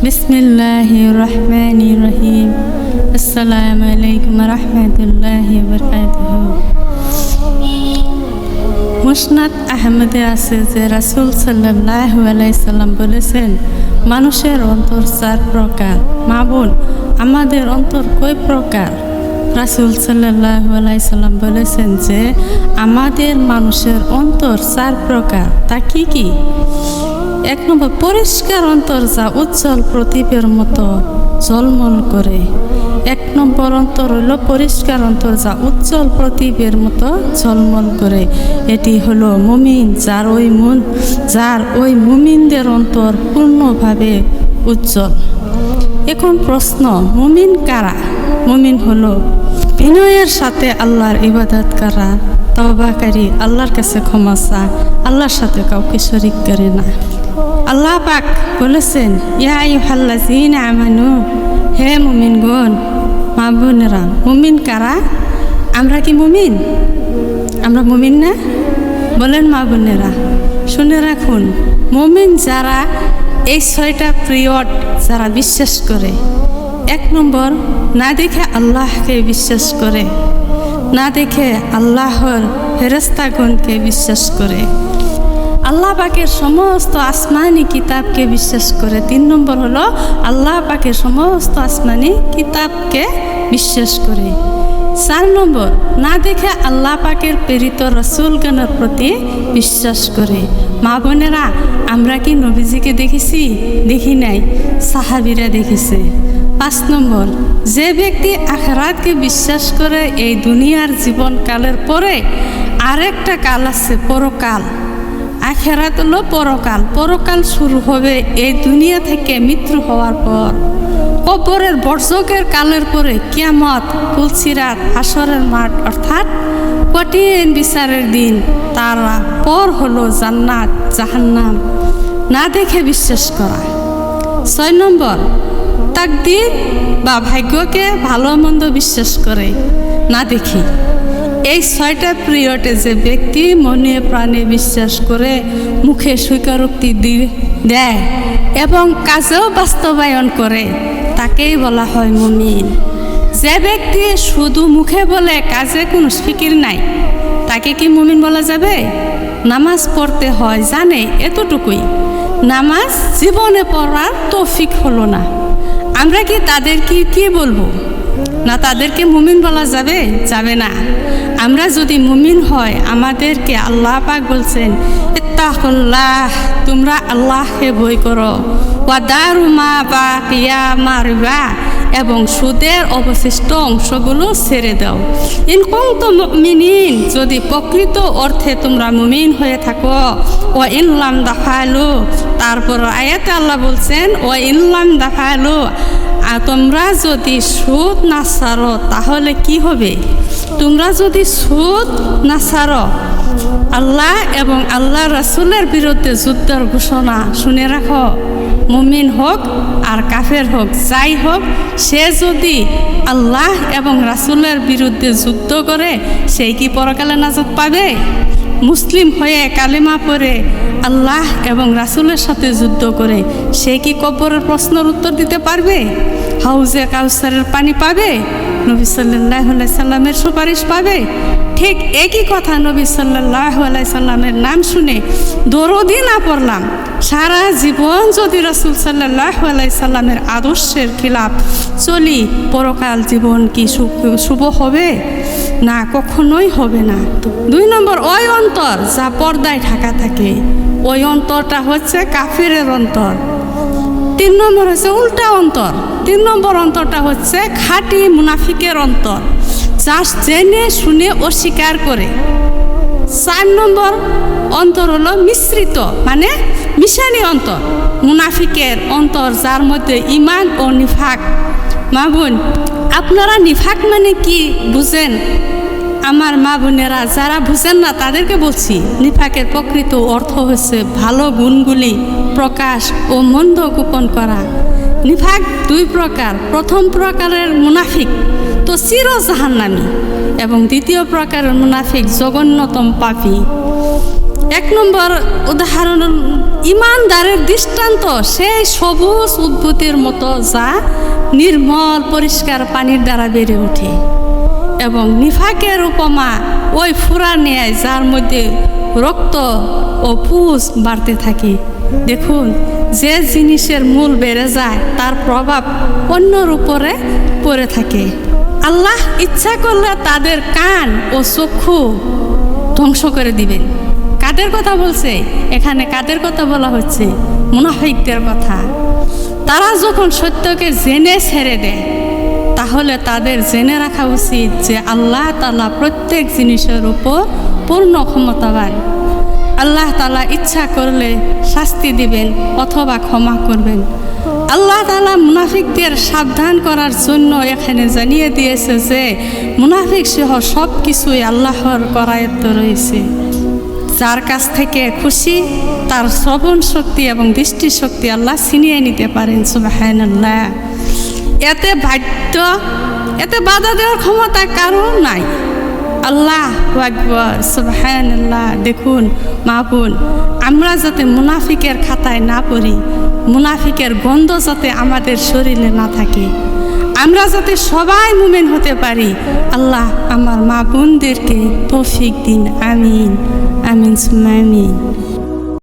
বিসমিল্লাহির রহমানির রহিম। আসসালামু আলাইকুম রহমতুল্লাহি ওয়া বারাকাতুহু। মুসনাদ আহমদে আছে যে রাসূল সাল্লাল্লাহু আলাইহি সাল্লাম বলেছেন, মানুষের অন্তর 4 প্রকার। মা বোন, আমাদের অন্তর কয় প্রকার? রাসূল সাল্লাল্লাহু আলাইহি সাল্লাম বলেছেন যে আমাদের মানুষের অন্তর 4 প্রকার। তা কি কি? 1 নম্বর, পরিষ্কার অন্তর যা উজ্জ্বল প্রদীপের মতো ঝলমল করে। 1 নম্বর অন্তর হলো পরিষ্কার অন্তর যা উজ্জ্বল প্রদীপের মতো ঝলমল করে। এটি হলো মুমিন, যার ওই মুমিনদের অন্তর পূর্ণভাবে উজ্জ্বল। এখন প্রশ্ন, মুমিন কারা? মুমিন হলো বিনয়ের সাথে আল্লাহর ইবাদত করা, তওবাকারী, আল্লাহর কাছে ক্ষমা চায়, আল্লাহর সাথে কাউকে শরীক করে না। আল্লাহ পাক বলেছেন, ইয়া আইয়ুহাল্লাযীনা আমানু, হে মুমিনগণ, মা বোনেরা। মুমিন কারা? আমরা কি মুমিন? আমরা মুমিন না? বলেন মা বোনেরা। শুনে রাখুন, মুমিন যারা এই 6টা পিরিয়ড যারা বিশ্বাস করে। 1 নম্বর, না দেখে আল্লাহকে বিশ্বাস করে, না দেখে আল্লাহর ফেরেশতাগণকে বিশ্বাস করে, আল্লাহ পাকের সমস্ত আসমানি কিতাবকে বিশ্বাস করে। 3 নম্বর হলো আল্লাহ পাকের সমস্ত আসমানি কিতাবকে বিশ্বাস করে। 4 নম্বর, না দেখে আল্লাহ পাকের প্রেরিত রাসূলগণের প্রতি বিশ্বাস করে। মা বোনেরা, আমরা কি নবীজিকে দেখেছি? দেখি নাই, সাহাবীরা দেখেছে। 5 নম্বর, যে ব্যক্তি আখিরাতকে বিশ্বাস করে, এই দুনিয়ার জীবনকালের পরে আরেকটা কাল আছে, পরকাল। আখিরাত হলো পরকাল। পরকাল শুরু হবে এই দুনিয়া থেকে মৃত্যু হওয়ার পর। কবরের বর্জকের কালের পরে কিয়ামত, ফুলসিরাত, হাসরের মাঠ অর্থাৎ কঠিন বিচারের দিন। তারপর হলো জান্নাত, জাহান্নাম। না দেখে বিশ্বাস করা। 6 নম্বর, তাকদীর বা ভাগ্যকে ভালো মন্দ বিশ্বাস করে, না দেখি। এই 6টা পিরিয়ডে যে ব্যক্তি মনে প্রাণে বিশ্বাস করে, মুখে স্বীকারোক্তি দেয় এবং কাজেও বাস্তবায়ন করে, তাকেই বলা হয় মুমিন। যে ব্যক্তি শুধু মুখে বলে, কাজে কোনো ফিকির নাই, তাকে কি মুমিন বলা যাবে? নামাজ পড়তে হয় জানে, এতটুকুই। নামাজ জীবনে পড়ার তৌফিক হলো না, আমরা কি তাদেরকে কি বলবো? না, তাদেরকে মুমিন বলা যাবে? যাবে না। আমরা যদি মুমিন হয়, আমাদেরকে আল্লাহ পাক বলছেন, ইত্তাকুল্লাহ, তোমরা আল্লাহকে ভয় করো, ওয়া দারু মা বাকিয়া মা রিবা, এবং সুদের অবশিষ্ট অংশগুলো ছেড়ে দাও। ইন কুনতুম মুমিনিন, যদি প্রকৃত অর্থে তোমরা মুমিন হয়ে থাকো। ওয়া ইন লাম তাফআলু, তারপর আয়াতে আল্লাহ বলছেন, ওয়া ইন লাম তাফআলু, আর তোমরা যদি সুদ না ছাড়ো তাহলে কি হবে? তোমরা যদি সুদ না ছাড়ো, আল্লাহ এবং আল্লাহ রাসূলের বিরুদ্ধে যুদ্ধের ঘোষণা। শুনে রাখো, মুমিন হোক আর কাফের হোক, যাই হোক, সে যদি আল্লাহ এবং রাসূলের বিরুদ্ধে যুদ্ধ করে, সেই কি পরকালে নাজাত পাবে? মুসলিম হয়ে কালেমা পড়ে আল্লাহ এবং রাসূলের সাথে যুদ্ধ করে, সে কি কবরের প্রশ্নের উত্তর দিতে পারবে? হাউজে কাউসারের পানি পাবে? নবী সাল্লাল্লাহু আলাইহি সাল্লামের সুপারিশ পাবে? ঠিক একই কথা, নবী সাল্লাল্লাহু আলাইহি সাল্লামের নাম শুনে দরুদই না পড়লাম, সারা জীবন যদি রাসূল সাল্লাল্লাহু আলাইহি সাল্লামের আদর্শের খিলাফ চলি, পরকাল জীবন কি শুভ হবে? না, কখনোই হবে না। 2 নম্বর, ওই অন্তর যা পর্দায় ঢাকা থাকে, ওই অন্তরটা হচ্ছে কাফিরের অন্তর। 3 নম্বর হচ্ছে উল্টা অন্তর। 3 নম্বর অন্তরটা হচ্ছে খাঁটি মুনাফিকের অন্তর, যা জেনে শুনে অস্বীকার করে। 4 নম্বর অন্তর হলো মিশ্রিত, মানে মিশানি অন্তর, মুনাফিকের অন্তর, যার মধ্যে ঈমান ও নিফাক। মা বোন, আপনারা নিফাক মানে কি বুঝেন? আমার মা বোনেরা যারা বুঝেন না, তাদেরকে বলছি, নিফাকের প্রকৃত অর্থ হচ্ছে ভালো গুণগুলি প্রকাশ ও মন্দ গোপন করা। নিফাক 2 প্রকার। প্রথম প্রকারের মুনাফিক তো চির জাহান্নামী, এবং দ্বিতীয় প্রকারের মুনাফিক জঘন্যতম পাপী। এক নম্বর উদাহরণ, ইমানদারের দৃষ্টান্ত সেই সবুজ উদ্ভিদের মতো যা নির্মল পরিষ্কার পানির দ্বারা বেড়ে ওঠে, এবং নিফাকের উপমা ওই ফুরা নেয় যার মধ্যে রক্ত ও পুষ বাড়তে থাকে। দেখুন, যে জিনিসের মূল বেড়ে যায় তার প্রভাব অন্যর উপরে পড়ে থাকে। আল্লাহ ইচ্ছা করলে তাদের কান ও চক্ষু ধ্বংস করে দিবেন। কাদের কথা বলছে এখানে? কাদের কথা বলা হচ্ছে? মুনাফিকদের কথা। তারা যখন সত্যকে জেনে ছেড়ে দেয়, তাহলে তাদের জেনে রাখা উচিত যে আল্লাহ তাআলা প্রত্যেক জিনিসের উপর পূর্ণ ক্ষমতাবান। আল্লাহ তাআলা ইচ্ছা করলে শাস্তি দিবেন অথবা ক্ষমা করবেন। আল্লাহ তাআলা মুনাফিকদের সাবধান করার জন্য এখানে জানিয়ে দিয়েছে যে মুনাফিক সহ সব কিছুই আল্লাহর করায়ত্ত রয়েছে। যার কাছ থেকে খুশি তার শ্রবণ শক্তি এবং দৃষ্টি শক্তি আল্লাহ ছিনিয়ে নিতে পারেন। সুবহানাল্লাহ। এতে বাধা দেওয়ার ক্ষমতা কারো নাই। আল্লাহু আকবার, সুবহানাল্লাহ। দেখুন মা বোন, আমরা যাতে মুনাফিকের খাতায় না পড়ি, মুনাফিকের গন্ধ যাতে আমাদের শরীরে না থাকে, আমরা যাতে সবাই মুমিন হতে পারি, আল্লাহ আমার মা বোনদেরকে তৌফিক দিন। আমিন আমিন সুম্মা আমিন।